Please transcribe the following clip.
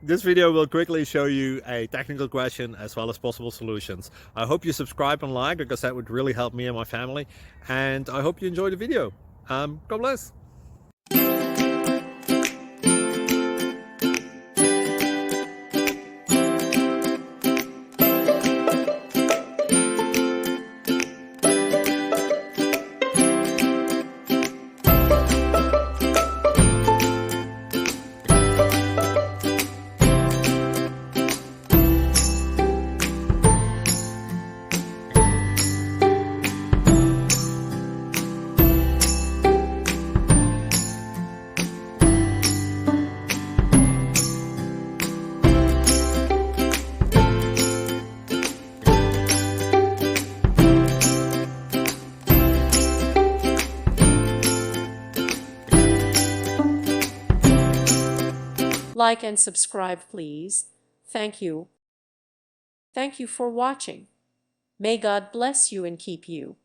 This video will quickly show you a technical question as well as possible solutions. I hope you subscribe and like, because that would really help me and my family. And I hope you enjoy the video. God bless. Like and subscribe, please. Thank you. Thank you for watching. May God bless you and keep you.